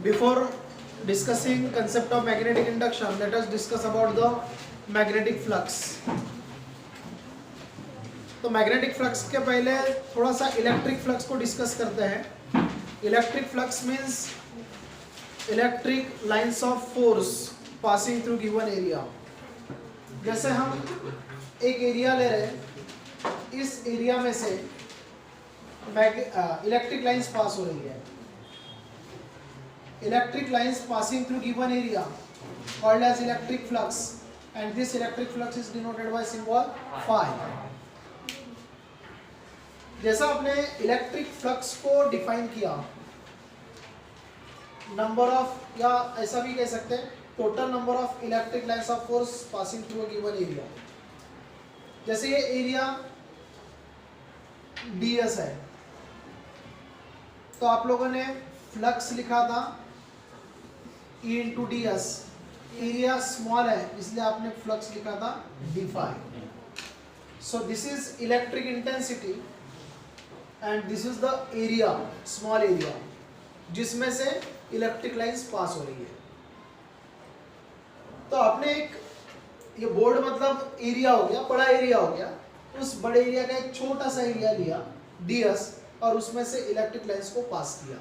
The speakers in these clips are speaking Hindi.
Before discussing concept of magnetic induction, let us discuss about the magnetic flux. तो मैग्नेटिक फ्लक्स के पहले थोड़ा सा इलेक्ट्रिक फ्लक्स को डिस्कस करते हैं. Electric flux means electric lines of force passing through given area. जैसे हम एक एरिया ले रहे हैं, इस एरिया में से इलेक्ट्रिक लाइंस पास हो रही है. Electric lines passing through given area called as electric flux, and this electric flux is denoted by symbol phi. जैसा आपने इलेक्ट्रिक फ्लक्स को डिफाइन किया, नंबर ऑफ या ऐसा भी कह सकते हैं total number of electric lines of force passing through a given area. जैसे ये एरिया ds है, तो आप लोगों ने फ्लक्स लिखा था E into D S. Area small है इसलिए आपने फ्लक्स लिखा था D phi. So this is electric intensity and this is the area, small area जिसमें से इलेक्ट्रिक लाइंस पास हो रही है. तो आपने एक ये बोर्ड मतलब एरिया हो गया, बड़ा एरिया हो गया, उस बड़े एरिया का एक छोटा सा एरिया लिया डी एस और उसमें से इलेक्ट्रिक लाइंस को पास किया.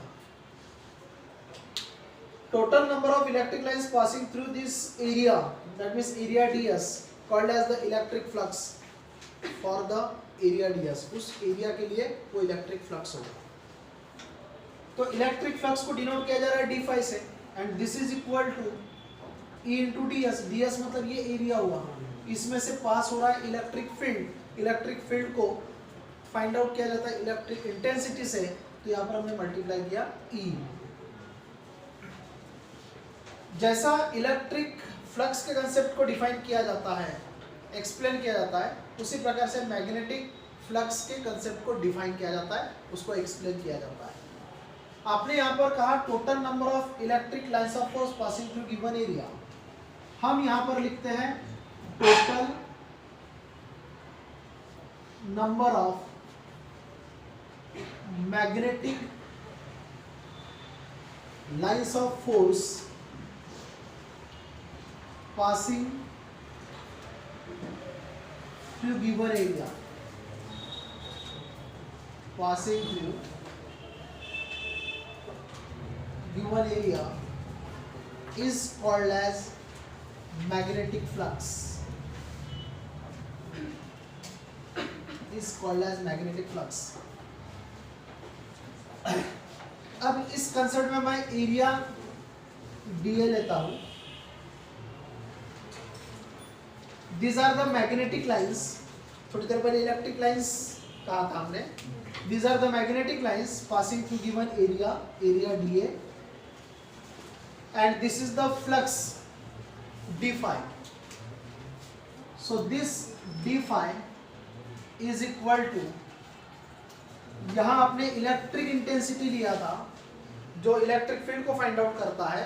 Total number of electric lines passing through this area, that means area ds, called as the electric flux for the area ds. उस एरिया के लिए वो इलेक्ट्रिक फ्लक्स होगा. तो इलेक्ट्रिक फ्लक्स को डिनोट किया जा रहा है डी फाई से, and this is equal to E into D S. D S मतलब ये एरिया हुआ, इसमें से पास हो रहा है इलेक्ट्रिक फील्ड. इलेक्ट्रिक फील्ड को फाइंड आउट किया जाता है इलेक्ट्रिक इंटेंसिटी से, तो यहाँ पर हमने मल्टीप्लाई किया ई. जैसा इलेक्ट्रिक फ्लक्स के कंसेप्ट को डिफाइन किया जाता है, एक्सप्लेन किया जाता है, उसी प्रकार से मैग्नेटिक फ्लक्स के कंसेप्ट को डिफाइन किया जाता है, उसको एक्सप्लेन किया जाता है. आपने यहाँ पर कहा total number of electric lines of force passing through given area. हम यहाँ पर लिखते हैं total number of magnetic lines of force passing through given area, passing through given area is called as magnetic flux, is called as magnetic flux. अब इस कंसेप्ट में मैं एरिया dA लेता हूं. These are the magnetic lines. थोड़ी देर पहले इलेक्ट्रिक लाइंस कहा था हमने. These are the magnetic lines passing through given area, area dA, and this is the flux d phi. So this d phi is equal to, यहाँ आपने इलेक्ट्रिक इंटेंसिटी लिया था जो इलेक्ट्रिक फील्ड को फाइंड आउट करता है.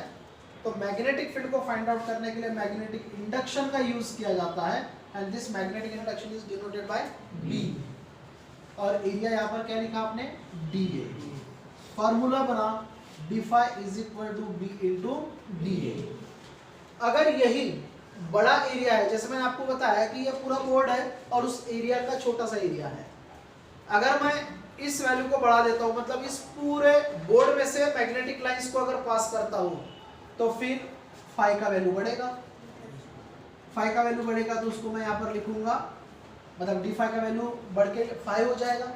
तो मैग्नेटिक फील्ड को फाइंड आउट करने के लिए मैग्नेटिक इंडक्शन का यूज किया जाता है, and this magnetic induction is denoted by B. और एरिया यहाँ पर क्या लिखा आपने dA. फार्मूला बना d phi is equal to B into dA. अगर यही बड़ा एरिया है, जैसे मैंने आपको बताया कि ये पूरा बोर्ड है और उस एरिया का छोटा सा एरिया है, अगर मैं इस वैल्यू को बढ़ा देता हूँ, मतलब इस पूरे बोर्ड में से मैग्नेटिक लाइंस को अगर पास करता हूँ, तो फिर फाई का वैल्यू बढ़ेगा. फाई का वैल्यू बढ़ेगा तो उसको मैं यहाँ पर लिखूंगा, मतलब डी फाई का वैल्यू बढ़ के फाई हो जाएगा,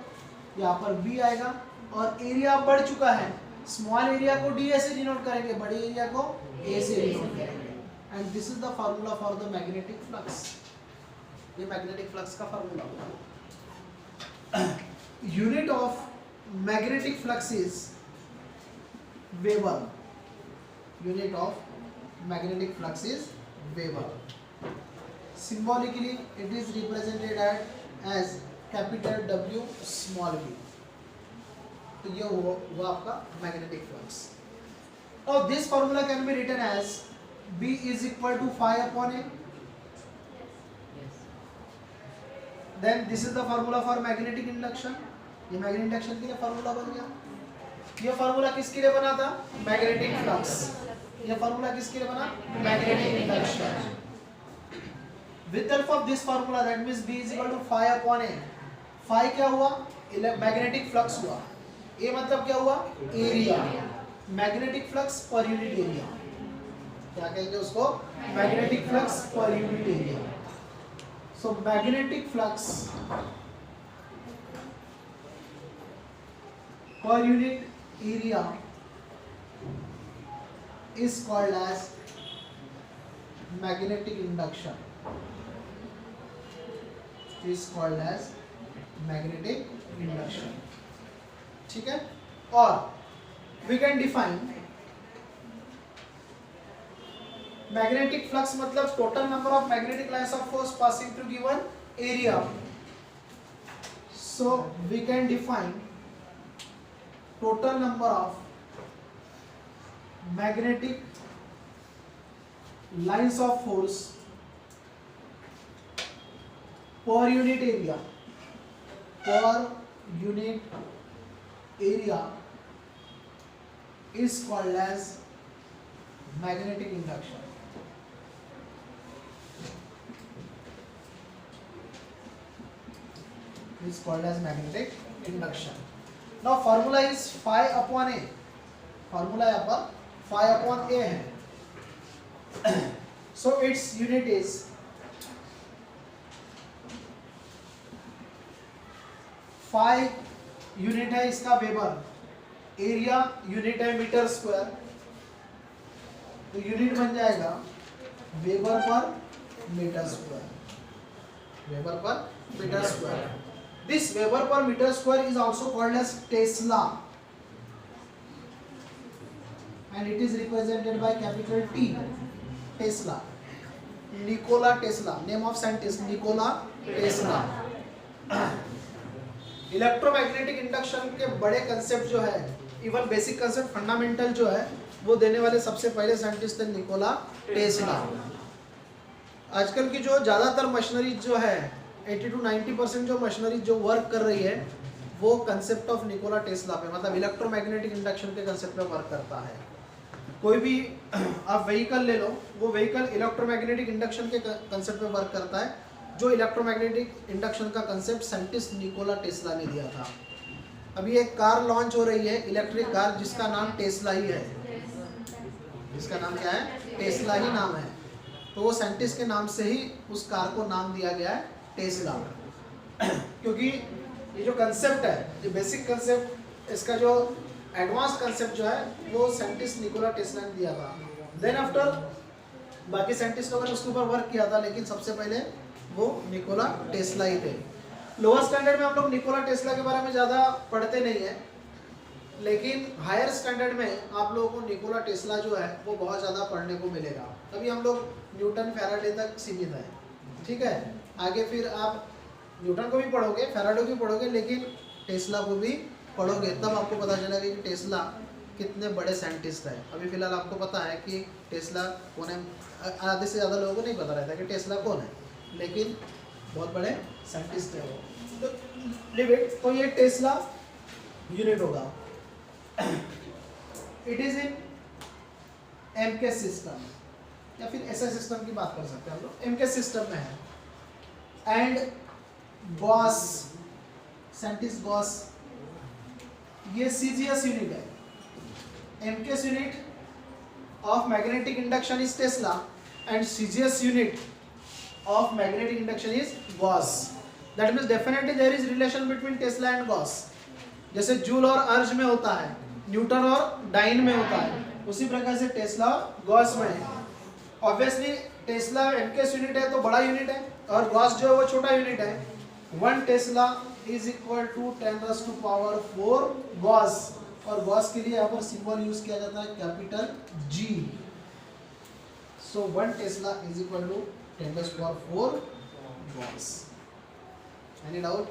यहाँ पर बी आएगा. और एरिया बढ़ चुका है, स्मॉल एरिया को डी ए से डिनोट करेंगे, बड़े एरिया को ए से डिनोट करेंगे. And this is the formula for the magnetic flux. ये मैग्नेटिक फ्लक्स का फार्मूला होगा. Unit of magnetic flux is weber. Unit of magnetic flux is Weber. Symbolically, it is represented as capital W, small v. तो ये हुआ आपका magnetic flux. Now this formula can be written as B is equal to phi upon A. Then this is the formula for magnetic induction. ये मैग्नेटिक इंडक्शन के लिए फार्मूला बन गया. ये फार्मूला किसके लिए बना था? Magnetic flux. ये फार्मूला किसके लिए बना? Magnetic induction. With the help of this formula, that means B is equal to phi upon A. Phi क्या हुआ? मैग्नेटिक फ्लक्स हुआ। A मतलब क्या हुआ? Area. Magnetic flux per unit area. क्या कहेंगे उसको? Magnetic flux per unit area. So magnetic flux per unit area is called as magnetic induction. Is called as magnetic induction. ठीक है? और we can define magnetic flux मतलब total number of magnetic lines of force passing through given area. So we can define total number of magnetic lines of force per unit area is called as magnetic induction. Is called as magnetic induction. Now formula is phi upon A. Formula यहाँ पर phi upon A है. So its unit is phi unit है इसका वेबर, एरिया यूनिट है मीटर स्क्वायर, तो यूनिट बन जाएगा weber per metre square. Weber per metre square. This weber per metre square is also called as Tesla and it is represented by capital T. Tesla. Nikola Tesla, name of scientist Nikola Tesla. Electromagnetic induction के बड़े कंसेप्ट जो है, इवन बेसिक कंसेप्ट फंडामेंटल जो है, वो देने वाले सबसे पहले साइंटिस्ट थे निकोला टेस्ला। आजकल की जो ज़्यादातर मशीनरी जो है 80 to 90% जो मशीनरी जो वर्क कर रही है वो कंसेप्ट ऑफ निकोला टेस्ला पे, मतलब इलेक्ट्रोमैग्नेटिक इंडक्शन के कंसेप्ट पे वर्क करता है। कोई भी आप व्हीकल ले लो, वो व्हीकल इलेक्ट्रोमैग्नेटिक इंडक्शन के कंसेप्ट पे वर्क करता है, जो इलेक्ट्रोमैग्नेटिक इंडक्शन का कंसेप्ट साइंटिस्ट निकोला टेस्ला ने दिया था। अभी एक कार लॉन्च हो रही है, इलेक्ट्रिक कार, जिसका नाम टेस्ला ही है। जिसका नाम क्या है? टेस्ला ही नाम है। तो वो साइंटिस्ट के नाम से ही उस कार को नाम दिया गया है टेस्ला। क्योंकि ये जो कंसेप्ट है, जो बेसिक कंसेप्ट, इसका जो एडवांस कंसेप्ट जो है वो साइंटिस्ट निकोला टेस्ला ने दिया था। देन आफ्टर बाकी साइंटिस्ट लोगों ने उसके ऊपर वर्क किया था, लेकिन सबसे पहले वो निकोला टेस्ला ही थे। लोअर स्टैंडर्ड में हम लोग निकोला टेस्ला के बारे में ज़्यादा पढ़ते नहीं है, लेकिन हायर स्टैंडर्ड में आप लोगों को निकोला टेस्ला जो है वो बहुत ज़्यादा पढ़ने को मिलेगा। तभी हम लोग न्यूटन फैराडे तक सीमित है, ठीक है। आगे फिर आप न्यूटन को भी पढ़ोगे, फैराडे को भी पढ़ोगे, लेकिन टेस्ला को भी पढ़ोगे, तब आपको पता चलेगा कि टेस्ला कितने बड़े साइंटिस्ट हैं। अभी फिलहाल आपको पता है कि टेस्ला कौन है, आधे से ज़्यादा लोगों को नहीं पता रहता कि टेस्ला कौन है, लेकिन बहुत बड़े साइंटिस्ट है वो। तो ये टेस्ला यूनिट होगा। It is in MKS system, या फिर ऐसे सिस्टम की बात कर सकते हैं हम लोग, एमके सिस्टम में है। एंड गॉस, साइंटिस्ट गॉस, ये सीजीएस यूनिट है। MKS unit of magnetic induction is tesla and CGS unit of magnetic induction is Gauss. That means definitely there is relation between Tesla and Gauss. जैसे जूल और अर्ज में होता है, न्यूटन और डाइन में होता है, उसी प्रकार से टेस्ला और गॉस में है। ऑब्वियसली टेस्ला एमकेएस यूनिट है तो बड़ा यूनिट है, और गॉस जो है वो छोटा यूनिट है। 1 tesla is equal to 10⁴ gauss, और गॉस के लिए यहाँ पर सिंबल यूज किया जाता है capital G। So 1 tesla is equal to 10⁴ gauss. Any doubt?